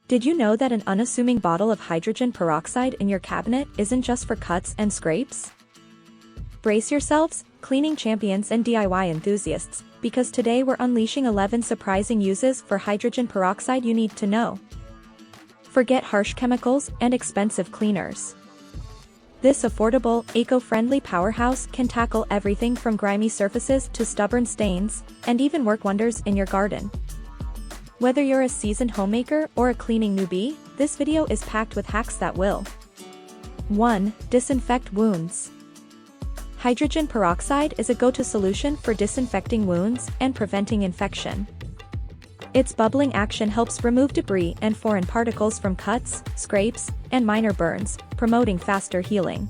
Did you know that an unassuming bottle of hydrogen peroxide in your cabinet isn't just for cuts and scrapes? Brace yourselves, cleaning champions and DIY enthusiasts, because today we're unleashing 11 surprising uses for hydrogen peroxide you need to know. Forget harsh chemicals and expensive cleaners. This affordable, eco-friendly powerhouse can tackle everything from grimy surfaces to stubborn stains, and even work wonders in your garden. Whether you're a seasoned homemaker or a cleaning newbie, this video is packed with hacks that will. 1. Disinfect Wounds. Hydrogen peroxide is a go-to solution for disinfecting wounds and preventing infection. Its bubbling action helps remove debris and foreign particles from cuts, scrapes, and minor burns, promoting faster healing.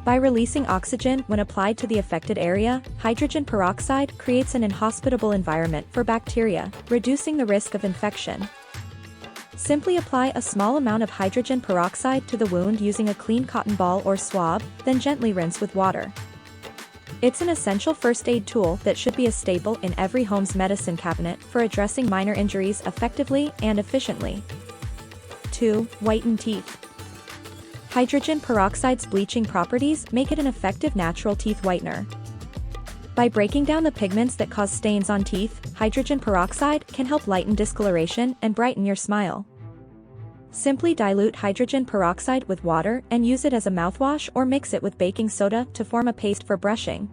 By releasing oxygen when applied to the affected area, hydrogen peroxide creates an inhospitable environment for bacteria, reducing the risk of infection. Simply apply a small amount of hydrogen peroxide to the wound using a clean cotton ball or swab, then gently rinse with water. It's an essential first aid tool that should be a staple in every home's medicine cabinet for addressing minor injuries effectively and efficiently. 2. Whiten Teeth. Hydrogen peroxide's bleaching properties make it an effective natural teeth whitener. By breaking down the pigments that cause stains on teeth, hydrogen peroxide can help lighten discoloration and brighten your smile. Simply dilute hydrogen peroxide with water and use it as a mouthwash or mix it with baking soda to form a paste for brushing.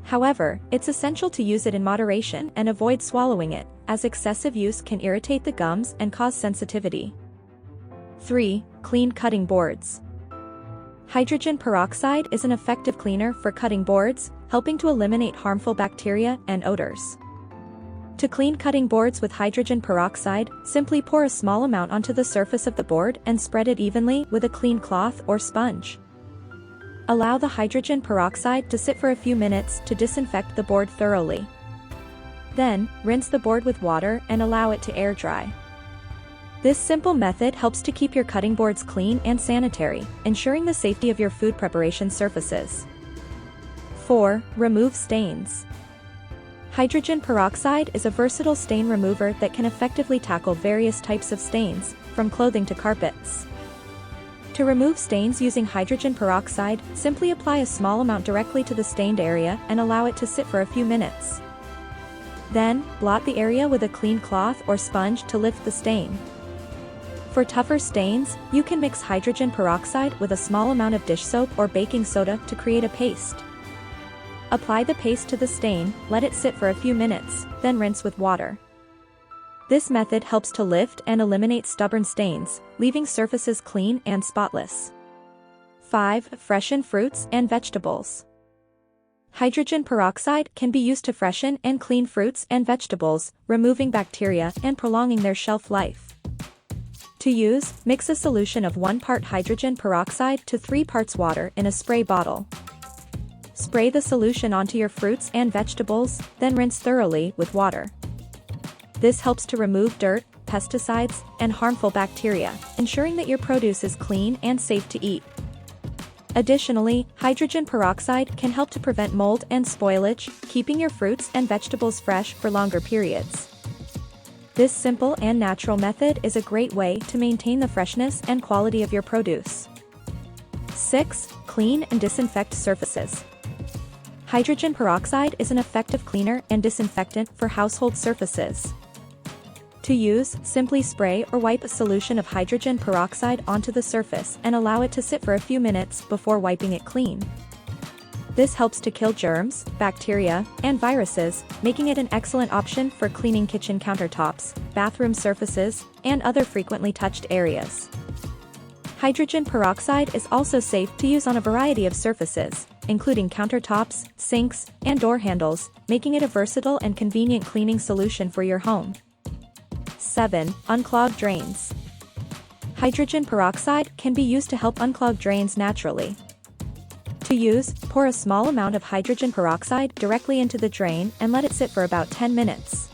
However, it's essential to use it in moderation and avoid swallowing it, as excessive use can irritate the gums and cause sensitivity. 3. Clean cutting boards. Hydrogen peroxide is an effective cleaner for cutting boards, helping to eliminate harmful bacteria and odors. To clean cutting boards with hydrogen peroxide, simply pour a small amount onto the surface of the board and spread it evenly with a clean cloth or sponge. Allow the hydrogen peroxide to sit for a few minutes to disinfect the board thoroughly. Then, rinse the board with water and allow it to air dry. This simple method helps to keep your cutting boards clean and sanitary, ensuring the safety of your food preparation surfaces. 4. Remove stains. Hydrogen peroxide is a versatile stain remover that can effectively tackle various types of stains, from clothing to carpets. To remove stains using hydrogen peroxide, simply apply a small amount directly to the stained area and allow it to sit for a few minutes. Then, blot the area with a clean cloth or sponge to lift the stain. For tougher stains, you can mix hydrogen peroxide with a small amount of dish soap or baking soda to create a paste. Apply the paste to the stain, let it sit for a few minutes, then rinse with water. This method helps to lift and eliminate stubborn stains, leaving surfaces clean and spotless. 5. Freshen fruits and vegetables. Hydrogen peroxide can be used to freshen and clean fruits and vegetables, removing bacteria and prolonging their shelf life. To use, mix a solution of 1 part hydrogen peroxide to 3 parts water in a spray bottle. Spray the solution onto your fruits and vegetables, then rinse thoroughly with water. This helps to remove dirt, pesticides, and harmful bacteria, ensuring that your produce is clean and safe to eat. Additionally, hydrogen peroxide can help to prevent mold and spoilage, keeping your fruits and vegetables fresh for longer periods. This simple and natural method is a great way to maintain the freshness and quality of your produce. 6. Clean and disinfect surfaces. Hydrogen peroxide is an effective cleaner and disinfectant for household surfaces. To use, simply spray or wipe a solution of hydrogen peroxide onto the surface and allow it to sit for a few minutes before wiping it clean. This helps to kill germs, bacteria, and viruses, making it an excellent option for cleaning kitchen countertops, bathroom surfaces, and other frequently touched areas. Hydrogen peroxide is also safe to use on a variety of surfaces, including countertops, sinks, and door handles, making it a versatile and convenient cleaning solution for your home. 7. Unclog Drains. Hydrogen peroxide can be used to help unclog drains naturally. To use, pour a small amount of hydrogen peroxide directly into the drain and let it sit for about 10 minutes.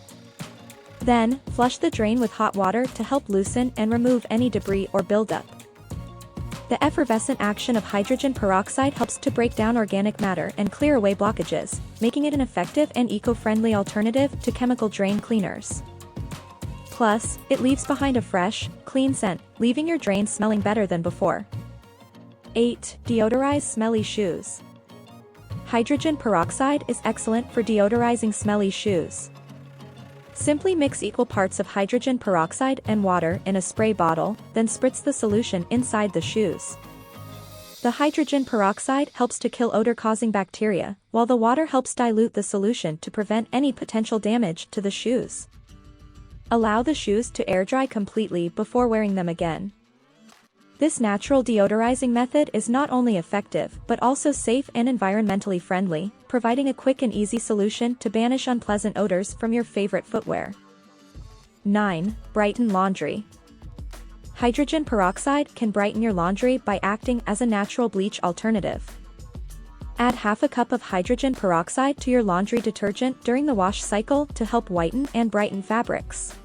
Then, flush the drain with hot water to help loosen and remove any debris or buildup. The effervescent action of hydrogen peroxide helps to break down organic matter and clear away blockages, making it an effective and eco-friendly alternative to chemical drain cleaners. Plus, it leaves behind a fresh, clean scent, leaving your drains smelling better than before. 8. Deodorize smelly shoes. Hydrogen peroxide is excellent for deodorizing smelly shoes. Simply mix equal parts of hydrogen peroxide and water in a spray bottle, then spritz the solution inside the shoes. The hydrogen peroxide helps to kill odor-causing bacteria, while the water helps dilute the solution to prevent any potential damage to the shoes. Allow the shoes to air dry completely before wearing them again. This natural deodorizing method is not only effective but also safe and environmentally friendly, providing a quick and easy solution to banish unpleasant odors from your favorite footwear. 9. Brighten Laundry. Hydrogen peroxide can brighten your laundry by acting as a natural bleach alternative. Add half a cup of hydrogen peroxide to your laundry detergent during the wash cycle to help whiten and brighten fabrics.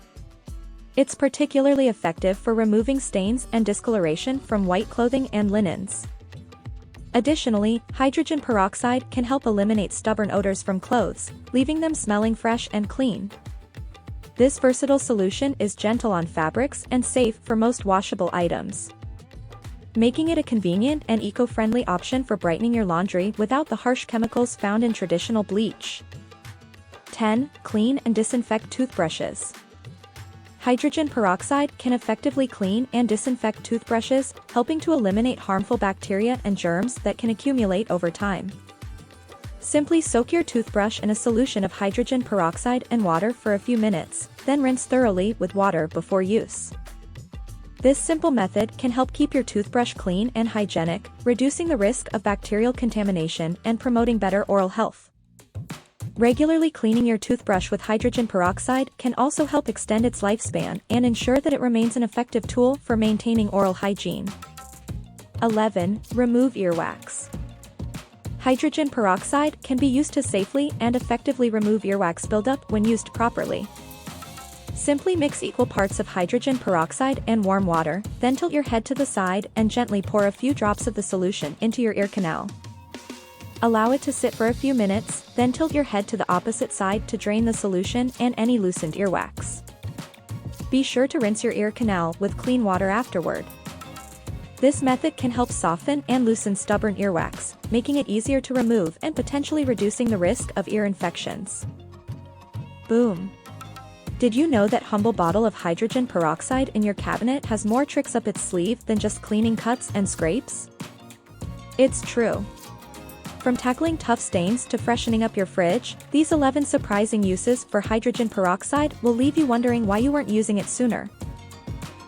It's particularly effective for removing stains and discoloration from white clothing and linens. Additionally, hydrogen peroxide can help eliminate stubborn odors from clothes, leaving them smelling fresh and clean. This versatile solution is gentle on fabrics and safe for most washable items, making it a convenient and eco-friendly option for brightening your laundry without the harsh chemicals found in traditional bleach. 10. Clean and disinfect toothbrushes. Hydrogen peroxide can effectively clean and disinfect toothbrushes, helping to eliminate harmful bacteria and germs that can accumulate over time. Simply soak your toothbrush in a solution of hydrogen peroxide and water for a few minutes, then rinse thoroughly with water before use. This simple method can help keep your toothbrush clean and hygienic, reducing the risk of bacterial contamination and promoting better oral health. Regularly cleaning your toothbrush with hydrogen peroxide can also help extend its lifespan and ensure that it remains an effective tool for maintaining oral hygiene. 11. Remove earwax. Hydrogen peroxide can be used to safely and effectively remove earwax buildup when used properly. Simply mix equal parts of hydrogen peroxide and warm water, then tilt your head to the side and gently pour a few drops of the solution into your ear canal. Allow it to sit for a few minutes, then tilt your head to the opposite side to drain the solution and any loosened earwax. Be sure to rinse your ear canal with clean water afterward. This method can help soften and loosen stubborn earwax, making it easier to remove and potentially reducing the risk of ear infections. Boom! Did you know that humble bottle of hydrogen peroxide in your cabinet has more tricks up its sleeve than just cleaning cuts and scrapes? It's true. From tackling tough stains to freshening up your fridge, these 11 surprising uses for hydrogen peroxide will leave you wondering why you weren't using it sooner.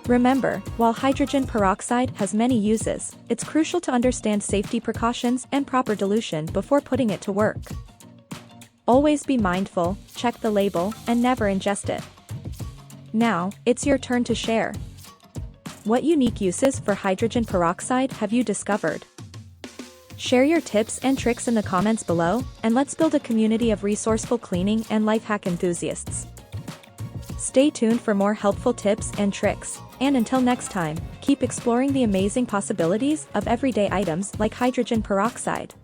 Remember, while hydrogen peroxide has many uses, it's crucial to understand safety precautions and proper dilution before putting it to work. Always be mindful, check the label, and never ingest it. Now, it's your turn to share. What unique uses for hydrogen peroxide have you discovered? Share your tips and tricks in the comments below, and let's build a community of resourceful cleaning and life hack enthusiasts. Stay tuned for more helpful tips and tricks, and until next time, keep exploring the amazing possibilities of everyday items like hydrogen peroxide.